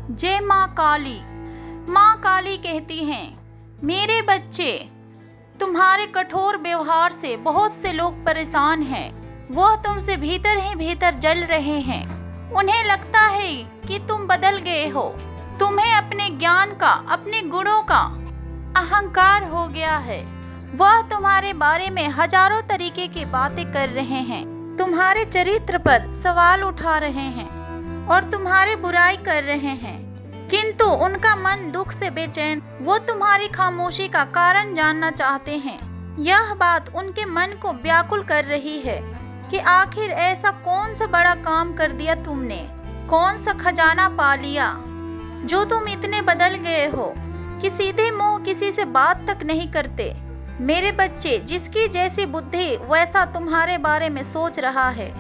जय माँ काली। माँ काली कहती हैं, मेरे बच्चे, तुम्हारे कठोर व्यवहार से बहुत से लोग परेशान हैं। वह तुमसे भीतर ही भीतर जल रहे हैं। उन्हें लगता है कि तुम बदल गए हो। तुम्हें अपने ज्ञान का, अपने गुणों का अहंकार हो गया है। वह तुम्हारे बारे में हजारों तरीके की बातें कर रहे हैं, तुम्हारे चरित्र पर सवाल उठा रहे हैं और तुम्हारी बुराई कर रहे हैं, किंतु उनका मन दुख से बेचैन। वो तुम्हारी खामोशी का कारण जानना चाहते हैं। यह बात उनके मन को व्याकुल कर रही है कि आखिर ऐसा कौन सा बड़ा काम कर दिया तुमने, कौन सा खजाना पा लिया जो तुम इतने बदल गए हो कि सीधे मुंह किसी से बात तक नहीं करते। मेरे बच्चे, जिसकी जैसी बुद्धि वैसा तुम्हारे बारे में सोच रहा है,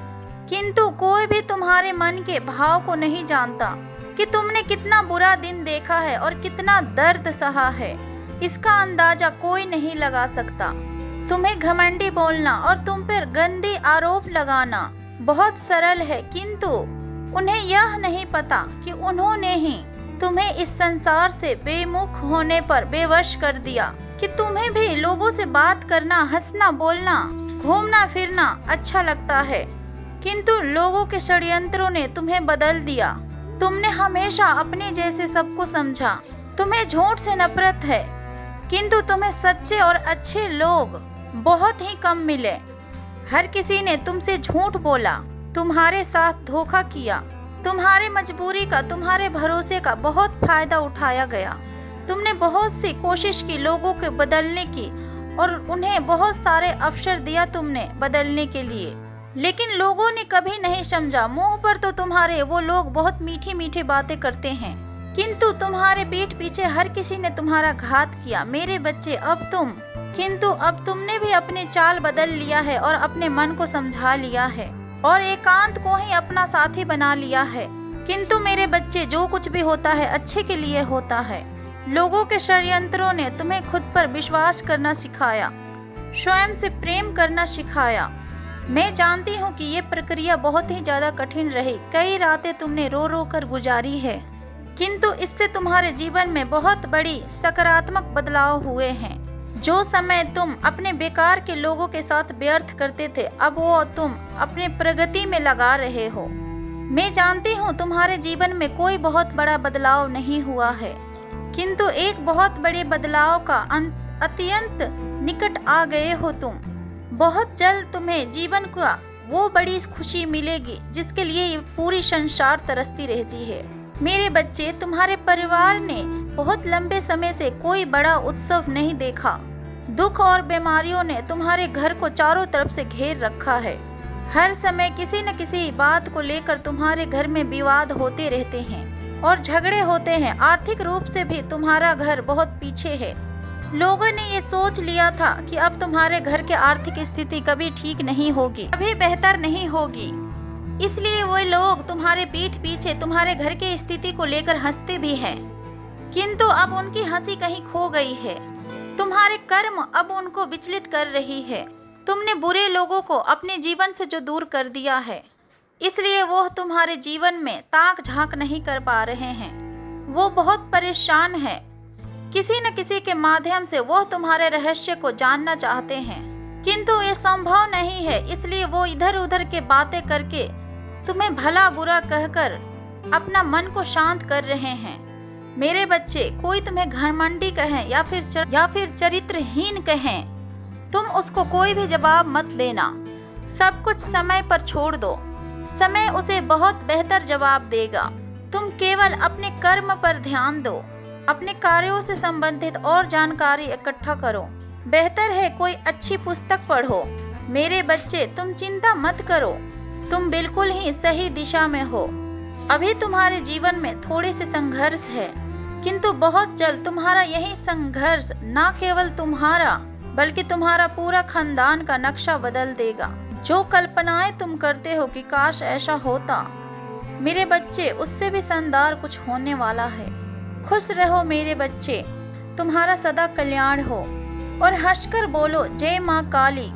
किंतु कोई भी तुम्हारे मन के भाव को नहीं जानता कि तुमने कितना बुरा दिन देखा है और कितना दर्द सहा है। इसका अंदाजा कोई नहीं लगा सकता। तुम्हें घमंडी बोलना और तुम पर गंदे आरोप लगाना बहुत सरल है, किंतु उन्हें यह नहीं पता कि उन्होंने ही तुम्हें इस संसार से बेमुख होने पर बेवश कर दिया कि तुम्हें भी लोगों से बात करना, हंसना, बोलना, घूमना फिरना अच्छा लगता है, किंतु लोगों के षड्यंत्रों ने तुम्हें बदल दिया। तुमने हमेशा अपने जैसे सबको समझा। तुम्हें झूठ से नफरत है, किंतु तुम्हें सच्चे और अच्छे लोग बहुत ही कम मिले। हर किसी ने तुमसे झूठ बोला, तुम्हारे साथ धोखा किया। तुम्हारे मजबूरी का, तुम्हारे भरोसे का बहुत फायदा उठाया गया। तुमने बहुत सी कोशिश की लोगों को बदलने की और उन्हें बहुत सारे अवसर दिया तुमने बदलने के लिए, लेकिन लोगों ने कभी नहीं समझा। मुंह पर तो तुम्हारे वो लोग बहुत मीठी मीठी बातें करते हैं, किंतु तुम्हारे पीठ पीछे हर किसी ने तुम्हारा घात किया। मेरे बच्चे, अब तुमने भी अपने चाल बदल लिया है और अपने मन को समझा लिया है और एकांत को ही अपना साथी बना लिया है। किंतु मेरे बच्चे, जो कुछ भी होता है अच्छे के लिए होता है। लोगों के षड्यंत्रों ने तुम्हें खुद पर विश्वास करना सिखाया, स्वयं से प्रेम करना सिखाया। मैं जानती हूँ कि ये प्रक्रिया बहुत ही ज्यादा कठिन रही। कई रातें तुमने रो रो कर गुजारी है, किंतु इससे तुम्हारे जीवन में बहुत बड़ी सकारात्मक बदलाव हुए हैं। जो समय तुम अपने बेकार के लोगों के साथ व्यर्थ करते थे, अब वो तुम अपने प्रगति में लगा रहे हो। मैं जानती हूँ तुम्हारे जीवन में कोई बहुत बड़ा बदलाव नहीं हुआ है, किंतु एक बहुत बड़े बदलाव का अत्यंत निकट आ गए हो तुम। बहुत जल्द तुम्हें जीवन का वो बड़ी खुशी मिलेगी जिसके लिए पूरी संसार तरसती रहती है। मेरे बच्चे, तुम्हारे परिवार ने बहुत लंबे समय से कोई बड़ा उत्सव नहीं देखा। दुख और बीमारियों ने तुम्हारे घर को चारों तरफ से घेर रखा है। हर समय किसी न किसी बात को लेकर तुम्हारे घर में विवाद होते रहते हैं और झगड़े होते हैं। आर्थिक रूप से भी तुम्हारा घर बहुत पीछे है। लोगों ने ये सोच लिया था कि अब तुम्हारे घर की आर्थिक स्थिति कभी ठीक नहीं होगी, कभी बेहतर नहीं होगी, इसलिए वो लोग तुम्हारे पीठ पीछे तुम्हारे घर की स्थिति को लेकर हंसते भी हैं, किंतु अब उनकी हंसी कहीं खो गई है। तुम्हारे कर्म अब उनको विचलित कर रही है। तुमने बुरे लोगों को अपने जीवन से जो दूर कर दिया है, इसलिए वो तुम्हारे जीवन में ताक झांक नहीं कर पा रहे हैं। वो बहुत परेशान है। किसी न किसी के माध्यम से वो तुम्हारे रहस्य को जानना चाहते हैं, किंतु ये संभव नहीं है, इसलिए वो इधर उधर के बातें करके तुम्हें भला बुरा कहकर अपना मन को शांत कर रहे हैं। मेरे बच्चे, कोई तुम्हें घमंडी कहे या फिर चरित्रहीन कहें, तुम उसको कोई भी जवाब मत देना। सब कुछ समय पर छोड़ दो, समय उसे बहुत बेहतर जवाब देगा। तुम केवल अपने कर्म पर ध्यान दो, अपने कार्यों से संबंधित और जानकारी इकट्ठा करो। बेहतर है कोई अच्छी पुस्तक पढ़ो। मेरे बच्चे, तुम चिंता मत करो, तुम बिल्कुल ही सही दिशा में हो। अभी तुम्हारे जीवन में थोड़े से संघर्ष है, किंतु बहुत जल्द तुम्हारा यही संघर्ष न केवल तुम्हारा बल्कि तुम्हारा पूरा खानदान का नक्शा बदल देगा। जो कल्पनाएं तुम करते हो कि काश ऐसा होता, मेरे बच्चे, उससे भी शानदार कुछ होने वाला है। खुश रहो मेरे बच्चे, तुम्हारा सदा कल्याण हो और हंसकर बोलो, जय माँ काली।